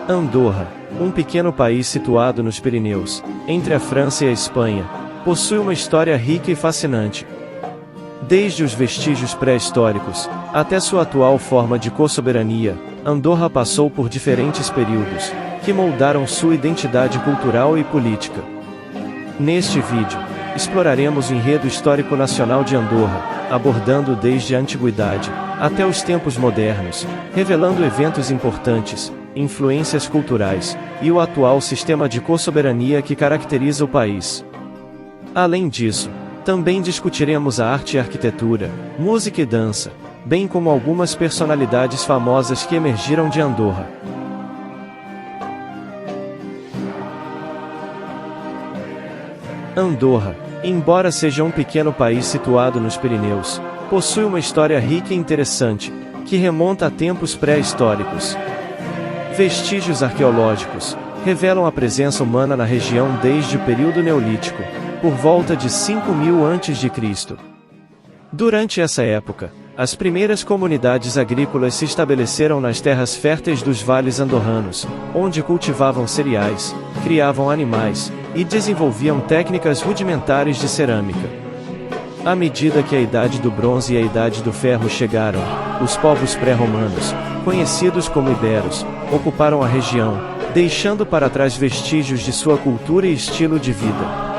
Andorra, um pequeno país situado nos Pirineus, entre a França e a Espanha, possui uma história rica e fascinante. Desde os vestígios pré-históricos, até sua atual forma de co-soberania, Andorra passou por diferentes períodos, que moldaram sua identidade cultural e política. Neste vídeo, exploraremos o enredo histórico nacional de Andorra, abordando desde a antiguidade até os tempos modernos, revelando eventos importantes, influências culturais e o atual sistema de co-soberania que caracteriza o país. Além disso, também discutiremos a arte e arquitetura, música e dança, bem como algumas personalidades famosas que emergiram de Andorra. Andorra, embora seja um pequeno país situado nos Pirineus, possui uma história rica e interessante, que remonta a tempos pré-históricos. Vestígios arqueológicos revelam a presença humana na região desde o período neolítico, por volta de 5000 a.C. Durante essa época, as primeiras comunidades agrícolas se estabeleceram nas terras férteis dos vales andorranos, onde cultivavam cereais, criavam animais e desenvolviam técnicas rudimentares de cerâmica. À medida que a Idade do Bronze e a Idade do Ferro chegaram, os povos pré-romanos, conhecidos como iberos, ocuparam a região, deixando para trás vestígios de sua cultura e estilo de vida.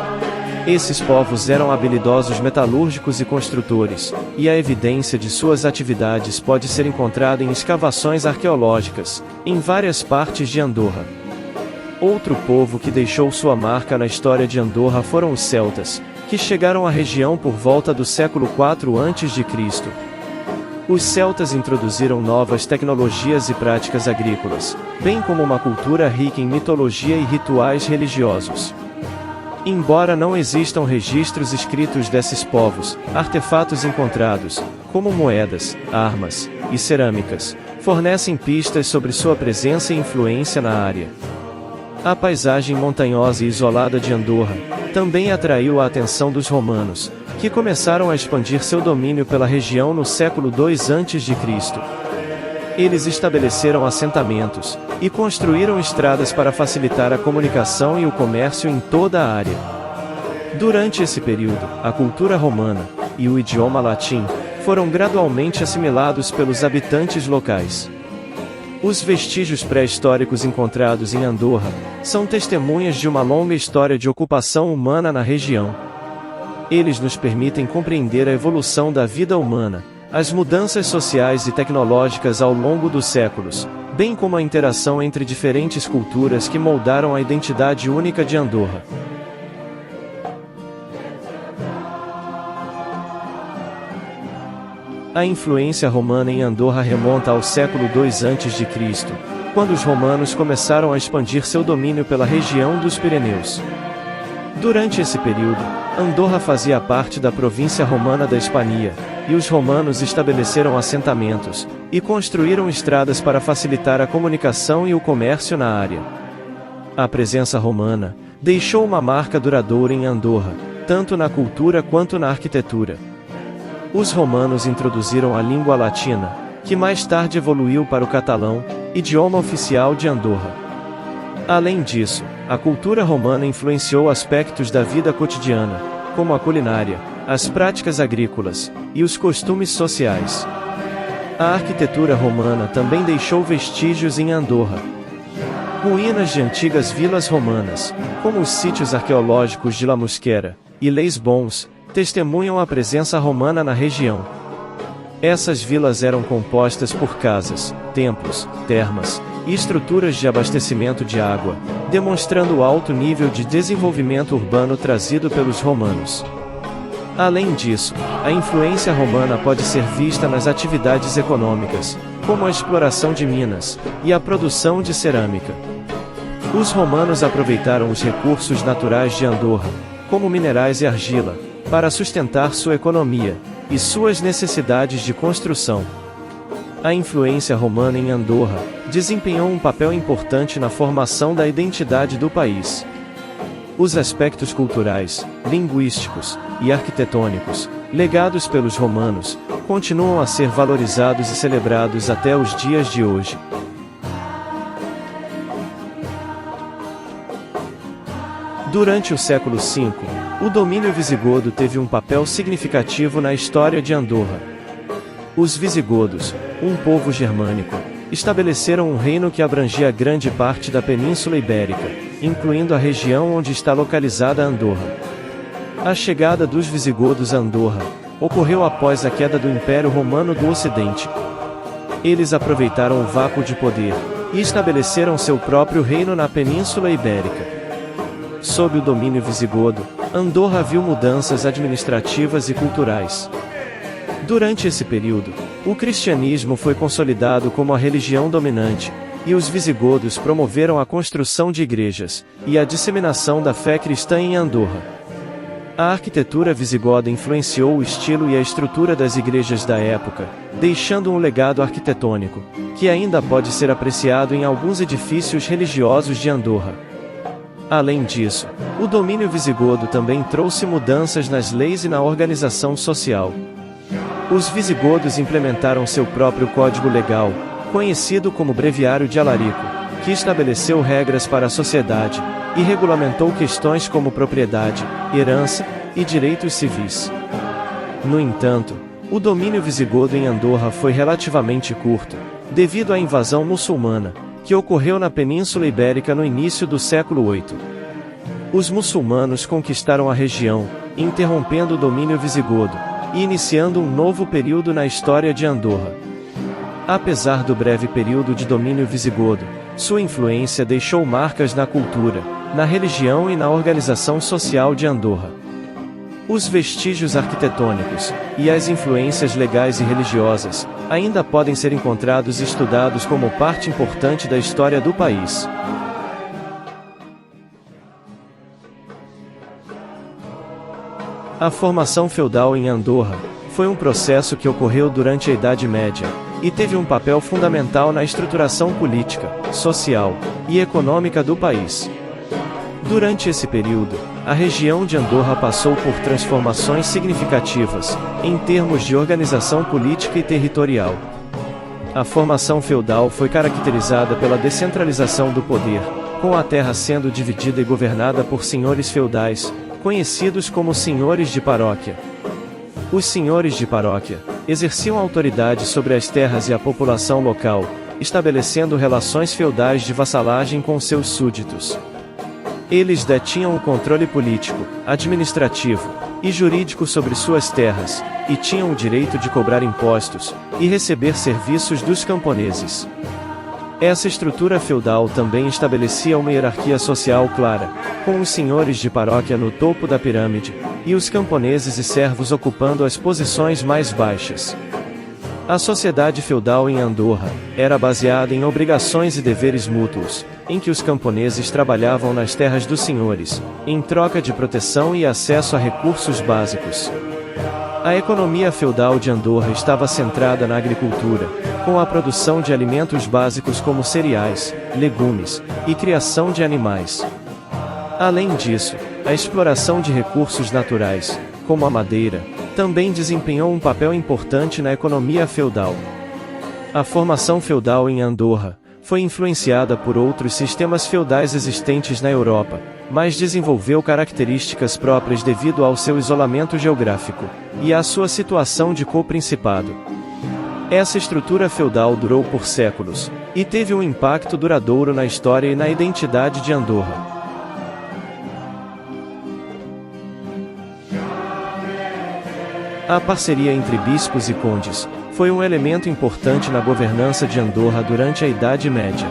Esses povos eram habilidosos metalúrgicos e construtores, e a evidência de suas atividades pode ser encontrada em escavações arqueológicas, em várias partes de Andorra. Outro povo que deixou sua marca na história de Andorra foram os celtas, que chegaram à região por volta do século IV a.C. Os celtas introduziram novas tecnologias e práticas agrícolas, bem como uma cultura rica em mitologia e rituais religiosos. Embora não existam registros escritos desses povos, artefatos encontrados, como moedas, armas e cerâmicas, fornecem pistas sobre sua presença e influência na área. A paisagem montanhosa e isolada de Andorra também atraiu a atenção dos romanos, que começaram a expandir seu domínio pela região no século II a.C. Eles estabeleceram assentamentos e construíram estradas para facilitar a comunicação e o comércio em toda a área. Durante esse período, a cultura romana e o idioma latim foram gradualmente assimilados pelos habitantes locais. Os vestígios pré-históricos encontrados em Andorra são testemunhas de uma longa história de ocupação humana na região. Eles nos permitem compreender a evolução da vida humana, as mudanças sociais e tecnológicas ao longo dos séculos, bem como a interação entre diferentes culturas que moldaram a identidade única de Andorra. A influência romana em Andorra remonta ao século II a.C., quando os romanos começaram a expandir seu domínio pela região dos Pirineus. Durante esse período, Andorra fazia parte da província romana da Hispania, e os romanos estabeleceram assentamentos e construíram estradas para facilitar a comunicação e o comércio na área. A presença romana deixou uma marca duradoura em Andorra, tanto na cultura quanto na arquitetura. Os romanos introduziram a língua latina, que mais tarde evoluiu para o catalão, idioma oficial de Andorra. Além disso, a cultura romana influenciou aspectos da vida cotidiana, como a culinária, as práticas agrícolas e os costumes sociais. A arquitetura romana também deixou vestígios em Andorra. Ruínas de antigas vilas romanas, como os sítios arqueológicos de La Mosquera e Les Bons, testemunham a presença romana na região. Essas vilas eram compostas por casas, templos, termas e estruturas de abastecimento de água, demonstrando o alto nível de desenvolvimento urbano trazido pelos romanos. Além disso, a influência romana pode ser vista nas atividades econômicas, como a exploração de minas e a produção de cerâmica. Os romanos aproveitaram os recursos naturais de Andorra, como minerais e argila, para sustentar sua economia e suas necessidades de construção. A influência romana em Andorra desempenhou um papel importante na formação da identidade do país. Os aspectos culturais, linguísticos e arquitetônicos, legados pelos romanos, continuam a ser valorizados e celebrados até os dias de hoje. Durante o século V, o domínio visigodo teve um papel significativo na história de Andorra. Os visigodos, um povo germânico, estabeleceram um reino que abrangia grande parte da Península Ibérica, incluindo a região onde está localizada Andorra. A chegada dos visigodos a Andorra ocorreu após a queda do Império Romano do Ocidente. Eles aproveitaram o vácuo de poder e estabeleceram seu próprio reino na Península Ibérica. Sob o domínio visigodo, Andorra viu mudanças administrativas e culturais. Durante esse período, o cristianismo foi consolidado como a religião dominante, e os visigodos promoveram a construção de igrejas e a disseminação da fé cristã em Andorra. A arquitetura visigoda influenciou o estilo e a estrutura das igrejas da época, deixando um legado arquitetônico, que ainda pode ser apreciado em alguns edifícios religiosos de Andorra. Além disso, o domínio visigodo também trouxe mudanças nas leis e na organização social. Os visigodos implementaram seu próprio código legal, conhecido como Breviário de Alarico, que estabeleceu regras para a sociedade e regulamentou questões como propriedade, herança e direitos civis. No entanto, o domínio visigodo em Andorra foi relativamente curto, devido à invasão muçulmana, que ocorreu na Península Ibérica no início do século VIII. Os muçulmanos conquistaram a região, interrompendo o domínio visigodo e iniciando um novo período na história de Andorra. Apesar do breve período de domínio visigodo, sua influência deixou marcas na cultura, na religião e na organização social de Andorra. Os vestígios arquitetônicos e as influências legais e religiosas ainda podem ser encontrados e estudados como parte importante da história do país. A formação feudal em Andorra foi um processo que ocorreu durante a Idade Média e teve um papel fundamental na estruturação política, social e econômica do país. Durante esse período, a região de Andorra passou por transformações significativas, em termos de organização política e territorial. A formação feudal foi caracterizada pela descentralização do poder, com a terra sendo dividida e governada por senhores feudais, conhecidos como senhores de paróquia. Os senhores de paróquia exerciam autoridade sobre as terras e a população local, estabelecendo relações feudais de vassalagem com seus súditos. Eles detinham o controle político, administrativo e jurídico sobre suas terras, e tinham o direito de cobrar impostos e receber serviços dos camponeses. Essa estrutura feudal também estabelecia uma hierarquia social clara, com os senhores de paróquia no topo da pirâmide, e os camponeses e servos ocupando as posições mais baixas. A sociedade feudal em Andorra era baseada em obrigações e deveres mútuos, em que os camponeses trabalhavam nas terras dos senhores, em troca de proteção e acesso a recursos básicos. A economia feudal de Andorra estava centrada na agricultura, com a produção de alimentos básicos como cereais, legumes e criação de animais. Além disso, a exploração de recursos naturais, como a madeira, também desempenhou um papel importante na economia feudal. A formação feudal em Andorra foi influenciada por outros sistemas feudais existentes na Europa, mas desenvolveu características próprias devido ao seu isolamento geográfico e à sua situação de co-principado. Essa estrutura feudal durou por séculos e teve um impacto duradouro na história e na identidade de Andorra. A parceria entre bispos e condes foi um elemento importante na governança de Andorra durante a Idade Média.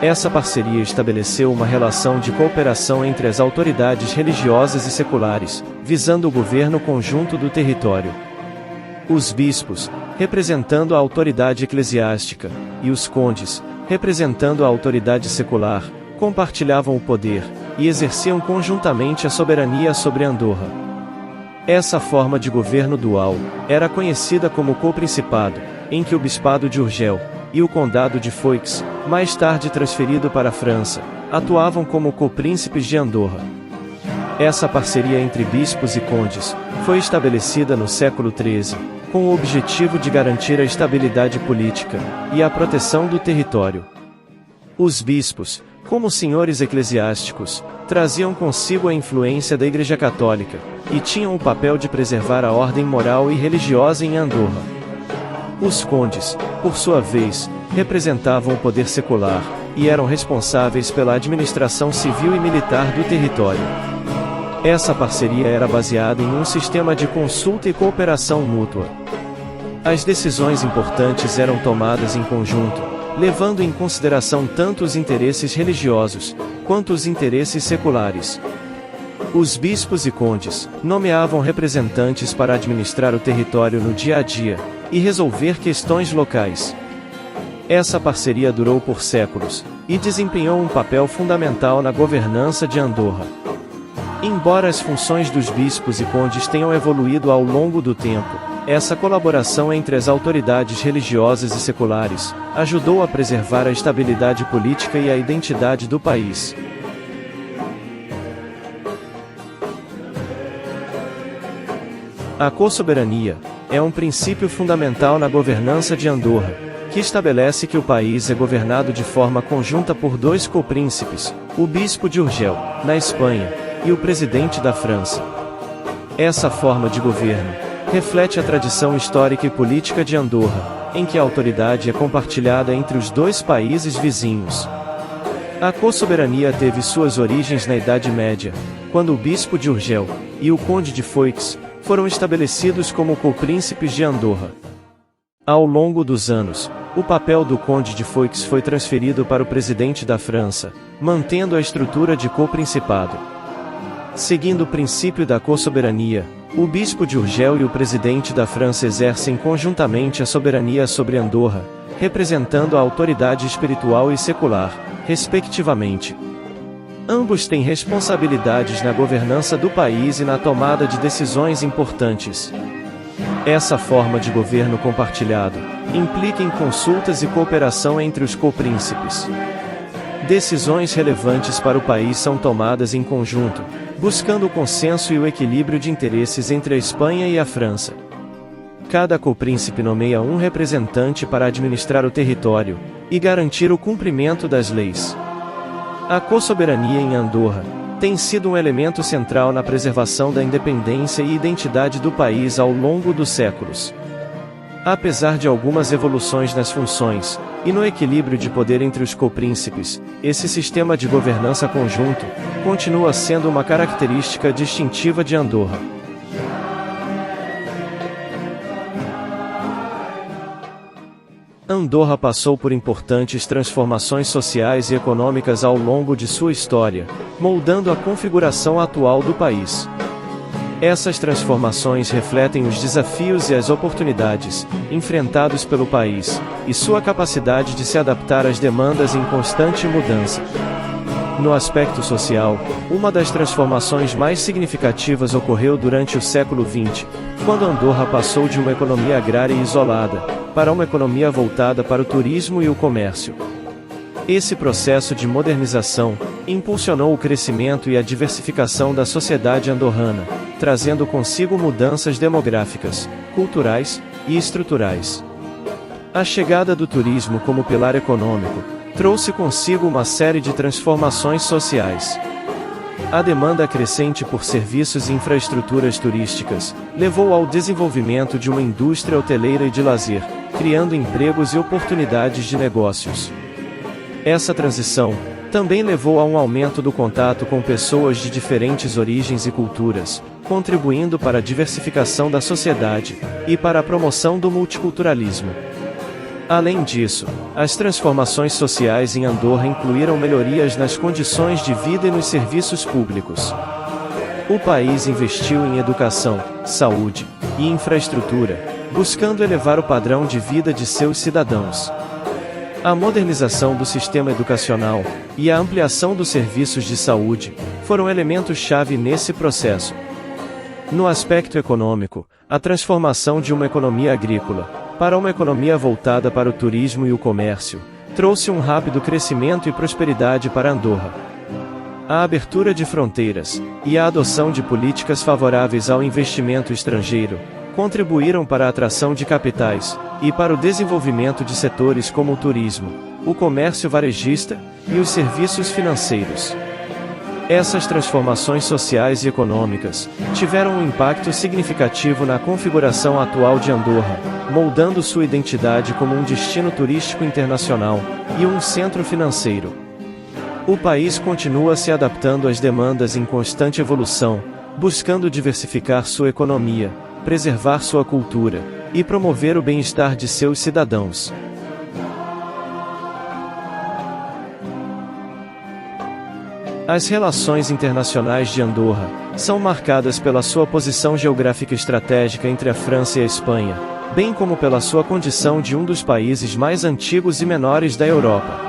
Essa parceria estabeleceu uma relação de cooperação entre as autoridades religiosas e seculares, visando o governo conjunto do território. Os bispos, representando a autoridade eclesiástica, e os condes, representando a autoridade secular, compartilhavam o poder e exerciam conjuntamente a soberania sobre Andorra. Essa forma de governo dual era conhecida como co-principado, em que o bispado de Urgel e o condado de Foix, mais tarde transferido para a França, atuavam como co-príncipes de Andorra. Essa parceria entre bispos e condes foi estabelecida no século XIII, com o objetivo de garantir a estabilidade política e a proteção do território. Os bispos, como senhores eclesiásticos, traziam consigo a influência da Igreja Católica, e tinham o papel de preservar a ordem moral e religiosa em Andorra. Os condes, por sua vez, representavam o poder secular, e eram responsáveis pela administração civil e militar do território. Essa parceria era baseada em um sistema de consulta e cooperação mútua. As decisões importantes eram tomadas em conjunto, levando em consideração tanto os interesses religiosos, quanto os interesses seculares. Os bispos e condes nomeavam representantes para administrar o território no dia a dia, e resolver questões locais. Essa parceria durou por séculos, e desempenhou um papel fundamental na governança de Andorra. Embora as funções dos bispos e condes tenham evoluído ao longo do tempo, essa colaboração entre as autoridades religiosas e seculares ajudou a preservar a estabilidade política e a identidade do país. A co-soberania é um princípio fundamental na governança de Andorra, que estabelece que o país é governado de forma conjunta por dois copríncipes, o bispo de Urgel, na Espanha, e o presidente da França. Essa forma de governo reflete a tradição histórica e política de Andorra, em que a autoridade é compartilhada entre os dois países vizinhos. A co-soberania teve suas origens na Idade Média, quando o bispo de Urgel e o conde de Foix foram estabelecidos como copríncipes de Andorra. Ao longo dos anos, o papel do conde de Foix foi transferido para o presidente da França, mantendo a estrutura de coprincipado. Seguindo o princípio da co-soberania, o bispo de Urgel e o presidente da França exercem conjuntamente a soberania sobre Andorra, representando a autoridade espiritual e secular, respectivamente. Ambos têm responsabilidades na governança do país e na tomada de decisões importantes. Essa forma de governo compartilhado implica em consultas e cooperação entre os copríncipes. Decisões relevantes para o país são tomadas em conjunto, buscando o consenso e o equilíbrio de interesses entre a Espanha e a França. Cada copríncipe nomeia um representante para administrar o território e garantir o cumprimento das leis. A co-soberania em Andorra tem sido um elemento central na preservação da independência e identidade do país ao longo dos séculos. Apesar de algumas evoluções nas funções e no equilíbrio de poder entre os copríncipes, esse sistema de governança conjunto continua sendo uma característica distintiva de Andorra. Andorra passou por importantes transformações sociais e econômicas ao longo de sua história, moldando a configuração atual do país. Essas transformações refletem os desafios e as oportunidades enfrentados pelo país, e sua capacidade de se adaptar às demandas em constante mudança. No aspecto social, uma das transformações mais significativas ocorreu durante o século XX, quando Andorra passou de uma economia agrária isolada para uma economia voltada para o turismo e o comércio. Esse processo de modernização impulsionou o crescimento e a diversificação da sociedade andorrana, trazendo consigo mudanças demográficas, culturais e estruturais. A chegada do turismo como pilar econômico trouxe consigo uma série de transformações sociais. A demanda crescente por serviços e infraestruturas turísticas levou ao desenvolvimento de uma indústria hoteleira e de lazer, criando empregos e oportunidades de negócios. Essa transição também levou a um aumento do contato com pessoas de diferentes origens e culturas, contribuindo para a diversificação da sociedade e para a promoção do multiculturalismo. Além disso, as transformações sociais em Andorra incluíram melhorias nas condições de vida e nos serviços públicos. O país investiu em educação, saúde e infraestrutura, buscando elevar o padrão de vida de seus cidadãos. A modernização do sistema educacional e a ampliação dos serviços de saúde foram elementos-chave nesse processo. No aspecto econômico, a transformação de uma economia agrícola para uma economia voltada para o turismo e o comércio trouxe um rápido crescimento e prosperidade para Andorra. A abertura de fronteiras e a adoção de políticas favoráveis ao investimento estrangeiro contribuíram para a atração de capitais e para o desenvolvimento de setores como o turismo, o comércio varejista e os serviços financeiros. Essas transformações sociais e econômicas tiveram um impacto significativo na configuração atual de Andorra, moldando sua identidade como um destino turístico internacional e um centro financeiro. O país continua se adaptando às demandas em constante evolução, buscando diversificar sua economia, preservar sua cultura e promover o bem-estar de seus cidadãos. As relações internacionais de Andorra são marcadas pela sua posição geográfica estratégica entre a França e a Espanha, bem como pela sua condição de um dos países mais antigos e menores da Europa.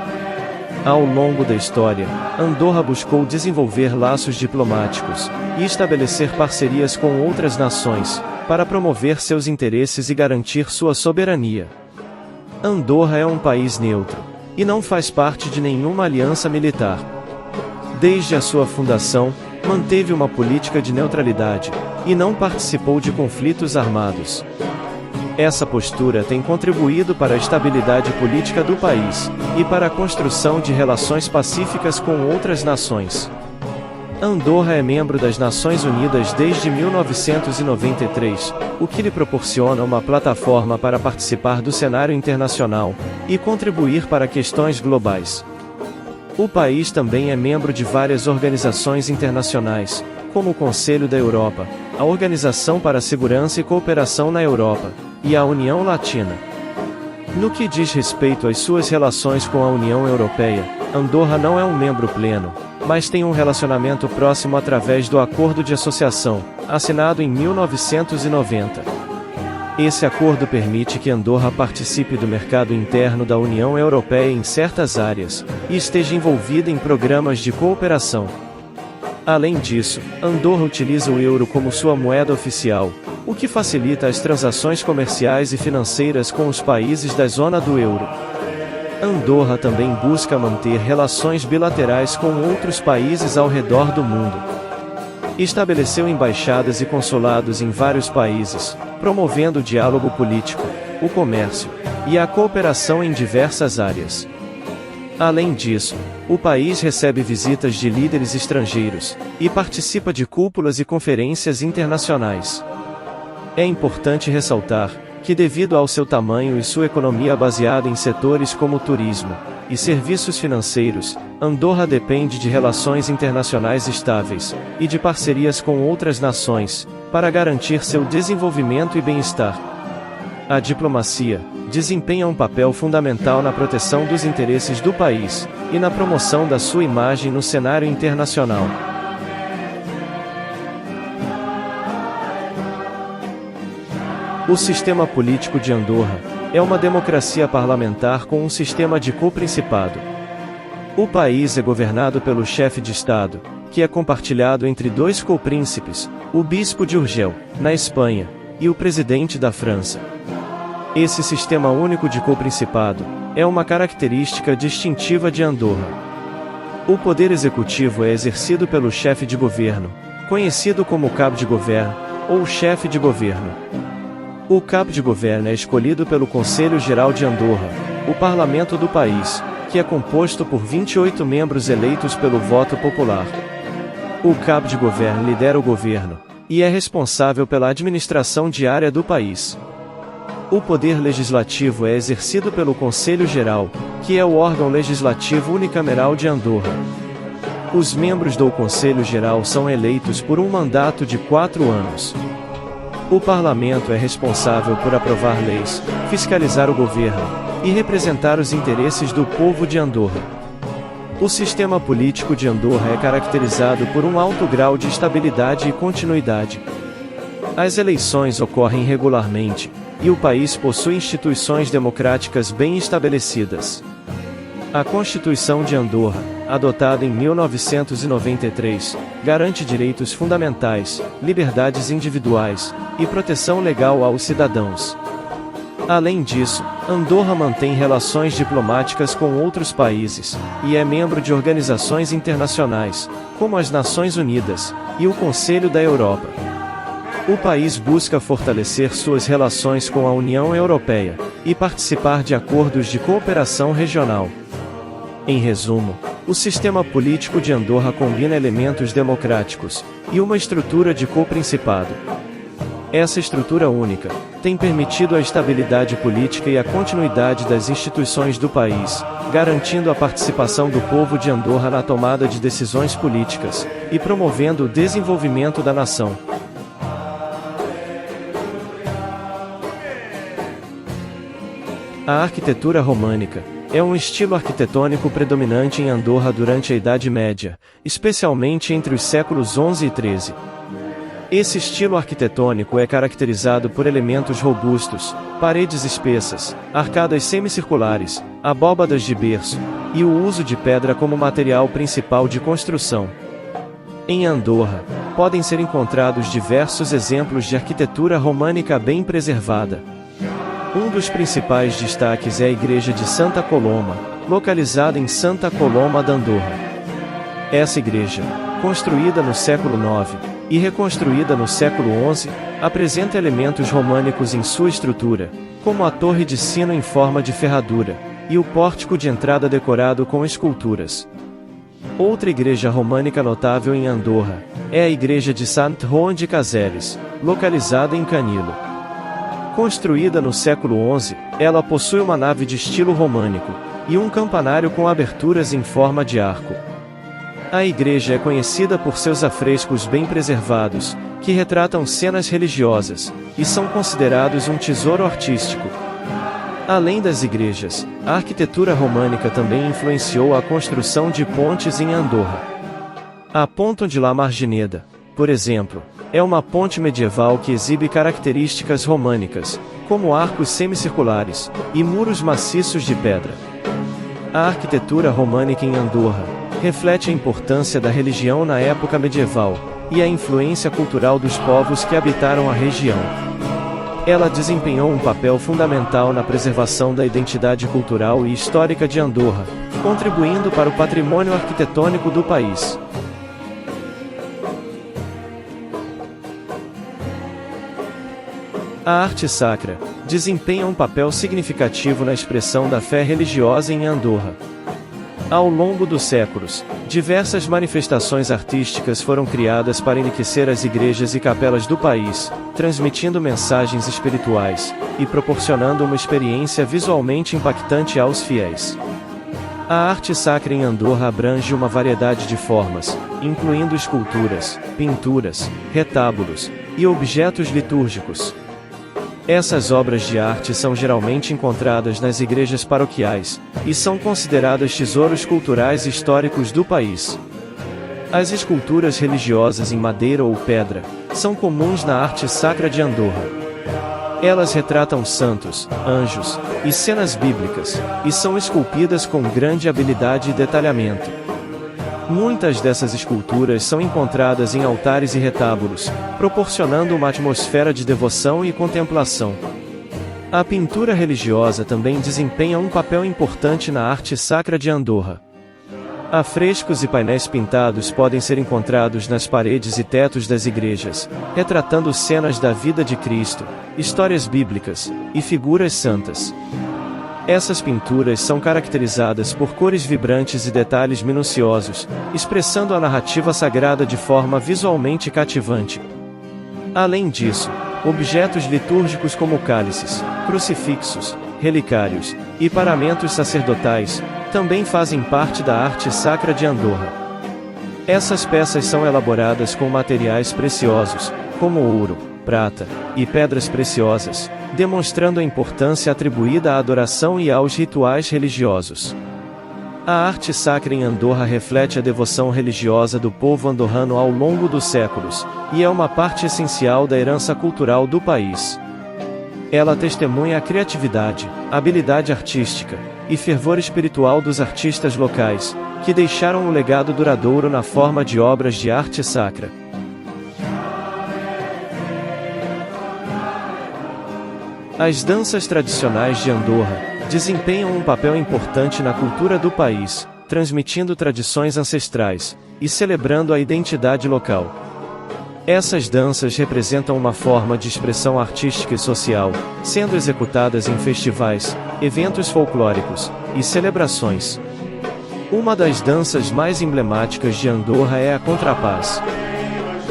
Ao longo da história, Andorra buscou desenvolver laços diplomáticos e estabelecer parcerias com outras nações, para promover seus interesses e garantir sua soberania. Andorra é um país neutro, e não faz parte de nenhuma aliança militar. Desde a sua fundação, manteve uma política de neutralidade, e não participou de conflitos armados. Essa postura tem contribuído para a estabilidade política do país, e para a construção de relações pacíficas com outras nações. Andorra é membro das Nações Unidas desde 1993, o que lhe proporciona uma plataforma para participar do cenário internacional, e contribuir para questões globais. O país também é membro de várias organizações internacionais, como o Conselho da Europa, a Organização para a Segurança e Cooperação na Europa, e a União Latina. No que diz respeito às suas relações com a União Europeia, Andorra não é um membro pleno, mas tem um relacionamento próximo através do Acordo de Associação, assinado em 1990. Esse acordo permite que Andorra participe do mercado interno da União Europeia em certas áreas, e esteja envolvida em programas de cooperação. Além disso, Andorra utiliza o euro como sua moeda oficial, o que facilita as transações comerciais e financeiras com os países da zona do euro. Andorra também busca manter relações bilaterais com outros países ao redor do mundo. Estabeleceu embaixadas e consulados em vários países, promovendo o diálogo político, o comércio e a cooperação em diversas áreas. Além disso, o país recebe visitas de líderes estrangeiros e participa de cúpulas e conferências internacionais. É importante ressaltar que, devido ao seu tamanho e sua economia baseada em setores como turismo e serviços financeiros, Andorra depende de relações internacionais estáveis e de parcerias com outras nações, para garantir seu desenvolvimento e bem-estar. A diplomacia desempenha um papel fundamental na proteção dos interesses do país e na promoção da sua imagem no cenário internacional. O sistema político de Andorra é uma democracia parlamentar com um sistema de co-principado. O país é governado pelo chefe de Estado, que é compartilhado entre dois co-príncipes, o bispo de Urgel, na Espanha, e o presidente da França. Esse sistema único de co-principado é uma característica distintiva de Andorra. O poder executivo é exercido pelo chefe de governo, conhecido como cabo de governo, ou chefe de governo. O cabo de governo é escolhido pelo Conselho Geral de Andorra, o parlamento do país, que é composto por 28 membros eleitos pelo voto popular. O cabo de governo lidera o governo, e é responsável pela administração diária do país. O poder legislativo é exercido pelo Conselho Geral, que é o órgão legislativo unicameral de Andorra. Os membros do Conselho Geral são eleitos por um mandato de 4 anos. O parlamento é responsável por aprovar leis, fiscalizar o governo e representar os interesses do povo de Andorra. O sistema político de Andorra é caracterizado por um alto grau de estabilidade e continuidade. As eleições ocorrem regularmente, e o país possui instituições democráticas bem estabelecidas. A Constituição de Andorra, adotada em 1993, garante direitos fundamentais, liberdades individuais e proteção legal aos cidadãos. Além disso, Andorra mantém relações diplomáticas com outros países, e é membro de organizações internacionais, como as Nações Unidas e o Conselho da Europa. O país busca fortalecer suas relações com a União Europeia e participar de acordos de cooperação regional. Em resumo, O sistema político de Andorra combina elementos democráticos e uma estrutura de co-principado. Essa estrutura única tem permitido a estabilidade política e a continuidade das instituições do país, garantindo a participação do povo de Andorra na tomada de decisões políticas e promovendo o desenvolvimento da nação. A arquitetura românica é um estilo arquitetônico predominante em Andorra durante a Idade Média, especialmente entre os séculos XI e XIII. Esse estilo arquitetônico é caracterizado por elementos robustos, paredes espessas, arcadas semicirculares, abóbadas de berço, e o uso de pedra como material principal de construção. Em Andorra, podem ser encontrados diversos exemplos de arquitetura românica bem preservada. Um dos principais destaques é a Igreja de Santa Coloma, localizada em Santa Coloma da Andorra. Essa igreja, construída no século IX e reconstruída no século XI, apresenta elementos românicos em sua estrutura, como a torre de sino em forma de ferradura, e o pórtico de entrada decorado com esculturas. Outra igreja românica notável em Andorra é a Igreja de Sant Joan de Caseres, localizada em Canilo. Construída no século XI, ela possui uma nave de estilo românico e um campanário com aberturas em forma de arco. A igreja é conhecida por seus afrescos bem preservados, que retratam cenas religiosas, e são considerados um tesouro artístico. Além das igrejas, a arquitetura românica também influenciou a construção de pontes em Andorra. A Ponte de la Margineda, por exemplo, é uma ponte medieval que exibe características românicas, como arcos semicirculares e muros maciços de pedra. A arquitetura românica em Andorra reflete a importância da religião na época medieval e a influência cultural dos povos que habitaram a região. Ela desempenhou um papel fundamental na preservação da identidade cultural e histórica de Andorra, contribuindo para o patrimônio arquitetônico do país. A arte sacra desempenha um papel significativo na expressão da fé religiosa em Andorra. Ao longo dos séculos, diversas manifestações artísticas foram criadas para enriquecer as igrejas e capelas do país, transmitindo mensagens espirituais e proporcionando uma experiência visualmente impactante aos fiéis. A arte sacra em Andorra abrange uma variedade de formas, incluindo esculturas, pinturas, retábulos e objetos litúrgicos. Essas obras de arte são geralmente encontradas nas igrejas paroquiais, e são consideradas tesouros culturais históricos do país. As esculturas religiosas em madeira ou pedra são comuns na arte sacra de Andorra. Elas retratam santos, anjos e cenas bíblicas, e são esculpidas com grande habilidade e detalhamento. Muitas dessas esculturas são encontradas em altares e retábulos, proporcionando uma atmosfera de devoção e contemplação. A pintura religiosa também desempenha um papel importante na arte sacra de Andorra. Afrescos e painéis pintados podem ser encontrados nas paredes e tetos das igrejas, retratando cenas da vida de Cristo, histórias bíblicas e figuras santas. Essas pinturas são caracterizadas por cores vibrantes e detalhes minuciosos, expressando a narrativa sagrada de forma visualmente cativante. Além disso, objetos litúrgicos como cálices, crucifixos, relicários e paramentos sacerdotais também fazem parte da arte sacra de Andorra. Essas peças são elaboradas com materiais preciosos, como ouro, prata e pedras preciosas, demonstrando a importância atribuída à adoração e aos rituais religiosos. A arte sacra em Andorra reflete a devoção religiosa do povo andorrano ao longo dos séculos, e é uma parte essencial da herança cultural do país. Ela testemunha a criatividade, habilidade artística e fervor espiritual dos artistas locais, que deixaram um legado duradouro na forma de obras de arte sacra. As danças tradicionais de Andorra desempenham um papel importante na cultura do país, transmitindo tradições ancestrais e celebrando a identidade local. Essas danças representam uma forma de expressão artística e social, sendo executadas em festivais, eventos folclóricos e celebrações. Uma das danças mais emblemáticas de Andorra é a contrapás.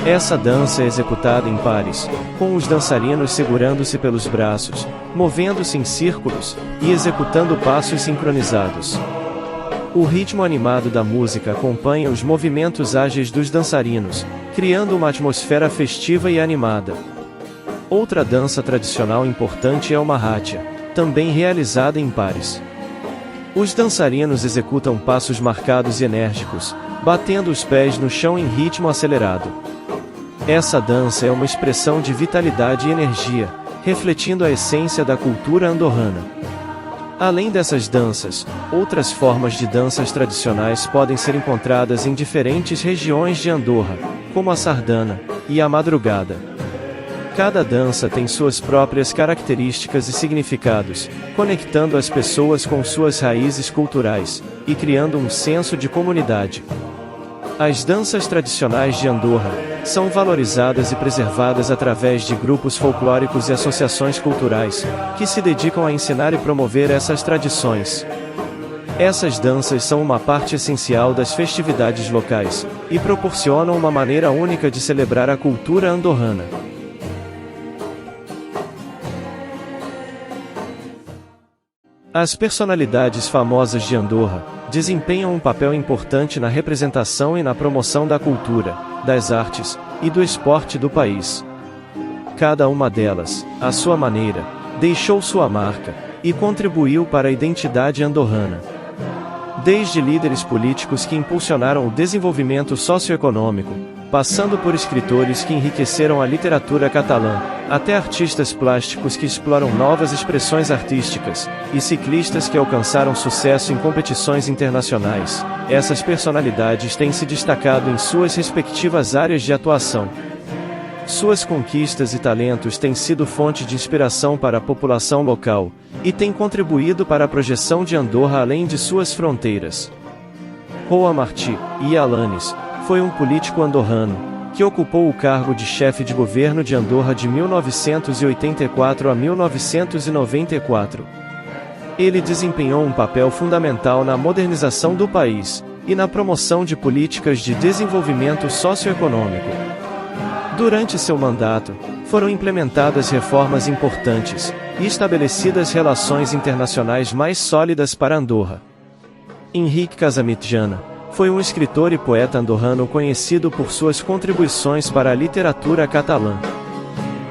Essa dança é executada em pares, com os dançarinos segurando-se pelos braços, movendo-se em círculos, e executando passos sincronizados. O ritmo animado da música acompanha os movimentos ágeis dos dançarinos, criando uma atmosfera festiva e animada. Outra dança tradicional importante é o Mahatya, também realizada em pares. Os dançarinos executam passos marcados e enérgicos, batendo os pés no chão em ritmo acelerado. Essa dança é uma expressão de vitalidade e energia, refletindo a essência da cultura andorrana. Além dessas danças, outras formas de danças tradicionais podem ser encontradas em diferentes regiões de Andorra, como a sardana e a madrugada. Cada dança tem suas próprias características e significados, conectando as pessoas com suas raízes culturais e criando um senso de comunidade. As danças tradicionais de Andorra são valorizadas e preservadas através de grupos folclóricos e associações culturais, que se dedicam a ensinar e promover essas tradições. Essas danças são uma parte essencial das festividades locais, e proporcionam uma maneira única de celebrar a cultura andorrana. As personalidades famosas de Andorra desempenham um papel importante na representação e na promoção da cultura, das artes e do esporte do país. Cada uma delas, à sua maneira, deixou sua marca e contribuiu para a identidade andorrana. Desde líderes políticos que impulsionaram o desenvolvimento socioeconômico, passando por escritores que enriqueceram a literatura catalã, até artistas plásticos que exploram novas expressões artísticas, e ciclistas que alcançaram sucesso em competições internacionais, essas personalidades têm se destacado em suas respectivas áreas de atuação. Suas conquistas e talentos têm sido fonte de inspiração para a população local, e têm contribuído para a projeção de Andorra além de suas fronteiras. Roa Martí e Alanis foi um político andorrano, que ocupou o cargo de chefe de governo de Andorra de 1984 a 1994. Ele desempenhou um papel fundamental na modernização do país, e na promoção de políticas de desenvolvimento socioeconômico. Durante seu mandato, foram implementadas reformas importantes, e estabelecidas relações internacionais mais sólidas para Andorra. Henrique Casamitjana foi um escritor e poeta andorrano conhecido por suas contribuições para a literatura catalã.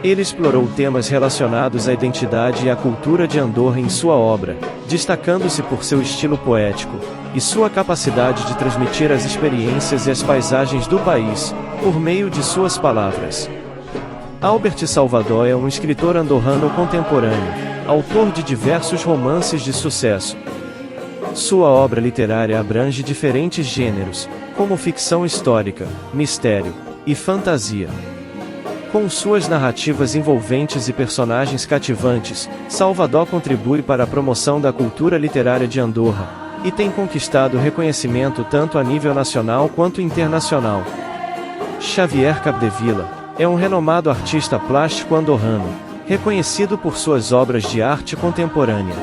Ele explorou temas relacionados à identidade e à cultura de Andorra em sua obra, destacando-se por seu estilo poético, e sua capacidade de transmitir as experiências e as paisagens do país, por meio de suas palavras. Albert Salvador é um escritor andorrano contemporâneo, autor de diversos romances de sucesso. Sua obra literária abrange diferentes gêneros, como ficção histórica, mistério e fantasia. Com suas narrativas envolventes e personagens cativantes, Salvador contribui para a promoção da cultura literária de Andorra, e tem conquistado reconhecimento tanto a nível nacional quanto internacional. Xavier Capdevila é um renomado artista plástico andorrano, reconhecido por suas obras de arte contemporânea.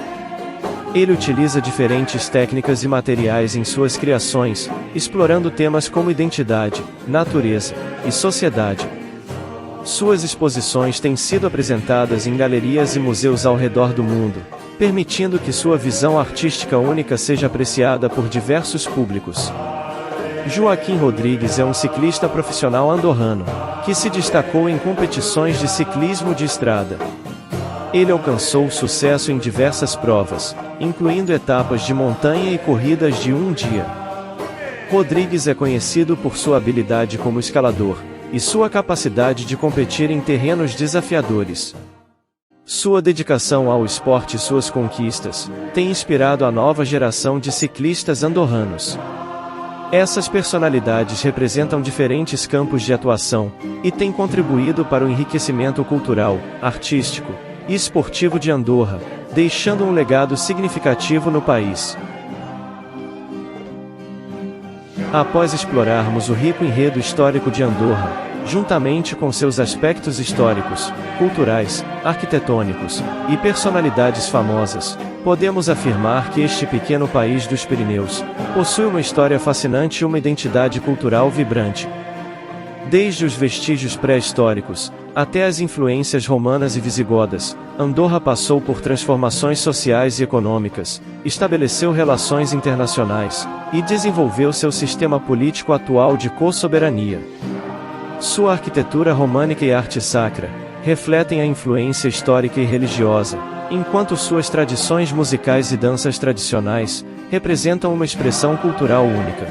Ele utiliza diferentes técnicas e materiais em suas criações, explorando temas como identidade, natureza e sociedade. Suas exposições têm sido apresentadas em galerias e museus ao redor do mundo, permitindo que sua visão artística única seja apreciada por diversos públicos. Joaquim Rodrigues é um ciclista profissional andorrano, que se destacou em competições de ciclismo de estrada. Ele alcançou sucesso em diversas provas, incluindo etapas de montanha e corridas de um dia. Rodrigues é conhecido por sua habilidade como escalador, e sua capacidade de competir em terrenos desafiadores. Sua dedicação ao esporte e suas conquistas têm inspirado a nova geração de ciclistas andorranos. Essas personalidades representam diferentes campos de atuação, e têm contribuído para o enriquecimento cultural, artístico e esportivo de Andorra, deixando um legado significativo no país. Após explorarmos o rico enredo histórico de Andorra, juntamente com seus aspectos históricos, culturais, arquitetônicos e personalidades famosas, podemos afirmar que este pequeno país dos Pirineus possui uma história fascinante e uma identidade cultural vibrante. Desde os vestígios pré-históricos até as influências romanas e visigodas, Andorra passou por transformações sociais e econômicas, estabeleceu relações internacionais e desenvolveu seu sistema político atual de co-soberania. Sua arquitetura românica e arte sacra refletem a influência histórica e religiosa, enquanto suas tradições musicais e danças tradicionais representam uma expressão cultural única.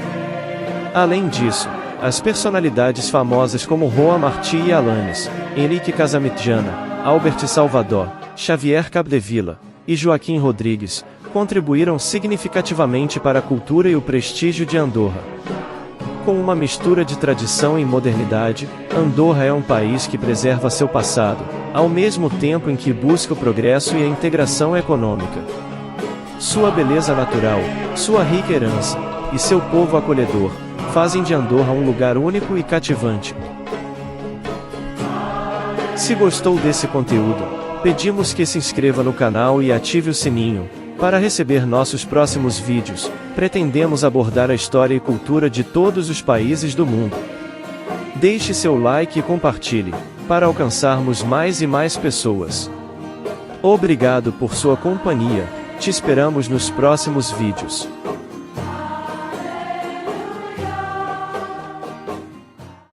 Além disso, as personalidades famosas como Roa Martí e Alanis, Henrique Casamitjana, Albert Salvador, Xavier Capdevila e Joaquim Rodrigues contribuíram significativamente para a cultura e o prestígio de Andorra. Com uma mistura de tradição e modernidade, Andorra é um país que preserva seu passado, ao mesmo tempo em que busca o progresso e a integração econômica. Sua beleza natural, sua rica herança e seu povo acolhedor fazem de Andorra um lugar único e cativante. Se gostou desse conteúdo, pedimos que se inscreva no canal e ative o sininho para receber nossos próximos vídeos. Pretendemos abordar a história e cultura de todos os países do mundo. Deixe seu like e compartilhe, para alcançarmos mais e mais pessoas. Obrigado por sua companhia, te esperamos nos próximos vídeos.